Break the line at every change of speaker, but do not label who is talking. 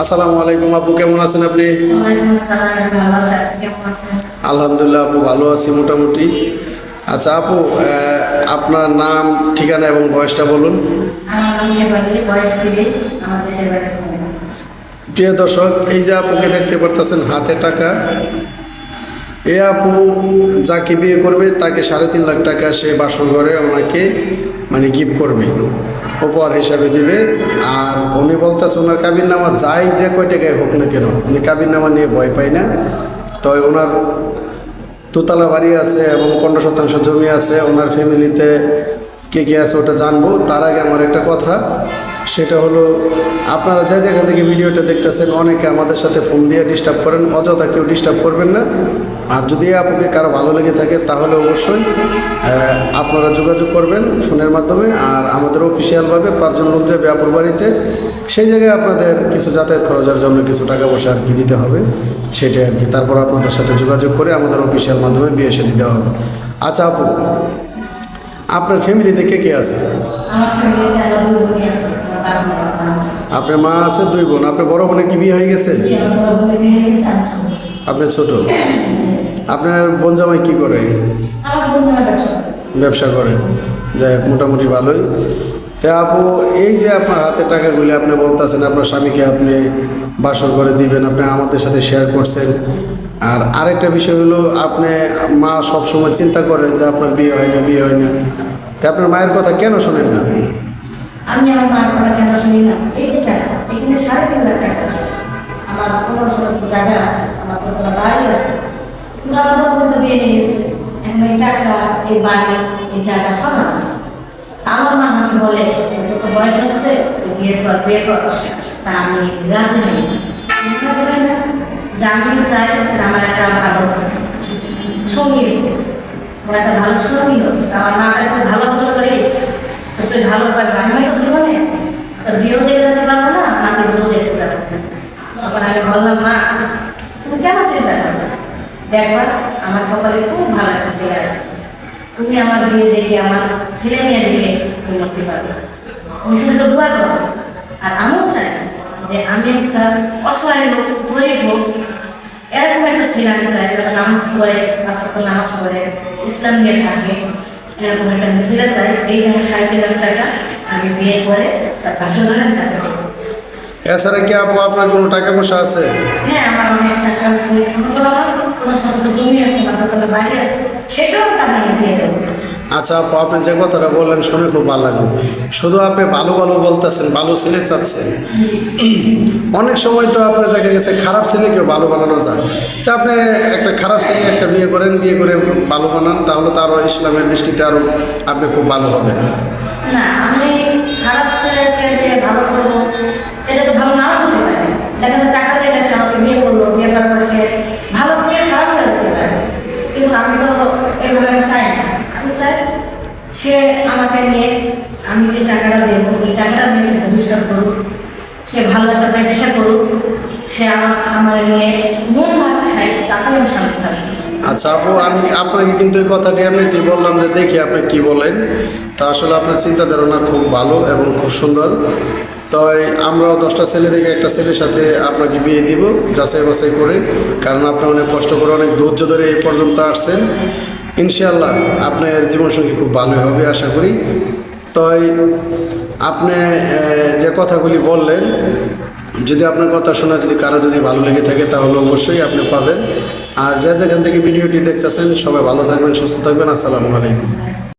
আসসালামু আলাইকুম আপু, কেমন আছেন আপনি?
ওয়ালাইকুম আসসালাম, আমি ভালো আছি। আপনি কেমন আছেন?
আলহামদুলিল্লাহ আপু, ভালো আছি মোটামুটি। আচ্ছা আপু, আপনার নাম, ঠিকানা এবং বয়সটা বলুন।
আমার নাম শেফালি, বয়স 30, আমার দেশের বাড়ি সিলেট।
প্রিয় দর্শক, এই যে আপুকে দেখতে পারতেছেন হাতে টাকা, এ আপু যাকে বিয়ে করবে তাকে 3.5 লাখ টাকা সে বাসর ঘরে ওনাকে মানে গিফট করবে, উপহার হিসাবে দিবে। আর উনি বলতেছে ওনার কাবির নামা যাই যে কয় টাকায় হোক না কেন, উনি কাবির নামা নিয়ে ভয় পায় না। তো ওনার দোতলা বাড়ি আছে এবং 15% জমি আছে। ওনার ফ্যামিলিতে কে কে আছে ওটা জানবো। তার আগে আমার একটা কথা, সেটা হলো আপনারা যে যেখান থেকে ভিডিওটা দেখতেছেন অনেকে আমাদের সাথে ফোন দিয়ে ডিস্টার্ব করেন, অযথা কেউ ডিস্টার্ব করবেন না। আর যদি আপুকে কারো ভালো লেগে থাকে তাহলে অবশ্যই আপনারা যোগাযোগ করবেন ফোনের মাধ্যমে। আর আমাদের অফিসিয়ালভাবে 5 জন লোক যাবে আপুর বাড়িতে, সেই জায়গায় আপনাদের কিছু যাতায়াত খরচের জন্য কিছু টাকা পয়সা আর কি দিতে হবে, সেটাই আর কি। তারপর আপনাদের সাথে যোগাযোগ করে আমাদের অফিসিয়াল মাধ্যমে বিয়ে এসে দিতে হবে। আচ্ছা আপু, আপনার ফ্যামিলিতে কে কে আছে?
আমার ফ্যামিলিতে আমার 2 বোন আছে, আমার বাবা মা আছে।
আপনার মা আছে, 2 বোন। আপনার বড় বোনের কি বিয়ে হয়ে গেছে?
জি, আমার বড় বোনের বিয়ে হয়ে গেছে, আমি ছোট।
আপনি ছোট। আপনার বোন জামাই কি করে?
আমার বোন আমার ব্যবসা করে।
ব্যবসা করে, যাই হোক মোটামুটি ভালোই। তা আপু, এই যে আপনার হাতে টাকাগুলি আপনি বলতেছেন আপনার স্বামীকে আপনি বাসর করে দিবেন, আপনি আমাদের সাথে শেয়ার করছেন। আর আরেকটা বিষয় হলো, আপনি মা সবসময় চিন্তা করে যে আপনার বিয়ে হয় না, বিয়ে হয় না। তা আপনার মায়ের কথা কেন শোনেন না?
আমি আমার মার কথা কেন শুনি না? এই যে টাকা, এখানে 3.5 লাখ টাকা আছে, আমার 15% জায়গা আছে, আমার দোতলা বাড়ি আছে, কিন্তু আমার বাবা কিন্তু বিয়ে হয়ে গেছে। এখন এই টাকা, এই বাড়ি, এই জায়গা সব আমার। আমার মা আমাকে বলে, তোর তো বয়স হচ্ছে, তুই বিয়ে কর, বিয়ে কর। তা আমি রাজি হই না। আমি রাজি হই না যে আমি চাই যে আমার একটা ভালো সঙ্গী হোক, আমার একটা ভালো সঙ্গী হোক। আমার মা কাছে ভালো ভালো করিস, তো তুই ভালো পাবি। আমি হয়তো জীবনে তোর বিয়েও দেখতে পারবো না, নাতিগুলোও দেখতে পারবো না। তখন আমি বললাম, মা তুমি কেন চিন্তা করবে? দেখবা আমার কপালে খুব ভালো একটা ছেলে আছে। তুমি আমার বিয়ে দেখে, আমার ছেলে মেয়ে দেখে তুমি দেখতে পারবে। তুমি শুধু একটু দোয়া করো। আর আমিও চাই যে আমি একটা অসহায় হোক, গরিব হোক, এরকম একটা ছেলে আমি চাই যারা নামাজ পড়ে, 5 ওয়াক্ত নামাজ পড়ে, ইসলাম নিয়ে থাকে। এরকম একটা ছেলে চাই। এই যে আমার 3.5 লাখ টাকা আমি বিয়ে করে তার পাশে ধরে টাকা দেবো।
এছাড়া কি আপু আপনার কোনো টাকা পয়সা আছে?
হ্যাঁ, আমার অনেক টাকা আছে, আমার কোনো শত জমি আছে, আমার দোতলা বাড়ি আছে, সেটাও টাকা আমি দিয়ে দেবো।
আচ্ছা আপু, আপনি যে কথাটা বললেন শুনে খুব ভালো লাগলো। শুধু আপনি ভালো ভালো বলতেছেন, ভালো ছেলে চাচ্ছেন। অনেক সময় তো আপনার দেখা গেছে খারাপ ছেলেকেও ভালো বানানো যায়। তা আপনি একটা খারাপ ছেলে একটা বিয়ে করেন, বিয়ে করে ভালো বানান, তাহলে তো আরও ইসলামের দৃষ্টিতে আরও আপনি খুব ভালো হবেন।
না, আমি খারাপ ছেলেকে বিয়ে ভালো করবো, এটা তো ভালো নাও হতে পারে। দেখা যায় টাকা লেগে সে আমাকে বিয়ে করলো, বিয়ে করার পর সে ভালো থেকে খারাপ হয়ে যেতে পারে। কিন্তু আমি তো এভাবে আমি চাই না। আমি চাই সে আমাকে নিয়ে, আমি যে টাকাটা দেবো ওই টাকাটা নিয়ে সে ভবিষ্যৎ করুক, সে ভালো একটা ব্যবসা করুক, সে আমার নিয়ে মন ভাত খায়, তাতেও আমি শান্তি থাকবে।
আচ্ছা আপু, আমি আপনাকে কিন্তু এই কথাটি এমনিতেই বললাম যে দেখি আপনি কি বলেন। তা আসলে আপনার চিন্তা ধারণা খুব ভালো এবং খুব সুন্দর। তাই আমরাও 10টা ছেলে থেকে একটা ছেলের সাথে আপনাকে বিয়ে দিব যাচাই বাছাই করে, কারণ আপনি অনেক কষ্ট করে অনেক ধৈর্য ধরে এই পর্যন্ত আসছেন। ইনশাআল্লাহ আপনার জীবনসঙ্গী খুব ভালোই হবে আশা করি। তাই আপনি যে কথাগুলি বললেন, যদি আপনার কথা শোনা যদি কারো যদি ভালো লেগে থাকে তাহলে অবশ্যই আপনি পাবেন। আর যে যেখান থেকে ভিডিওটি দেখতেছেন সবাই ভালো থাকবেন, সুস্থ থাকবেন। আসসালামু আলাইকুম।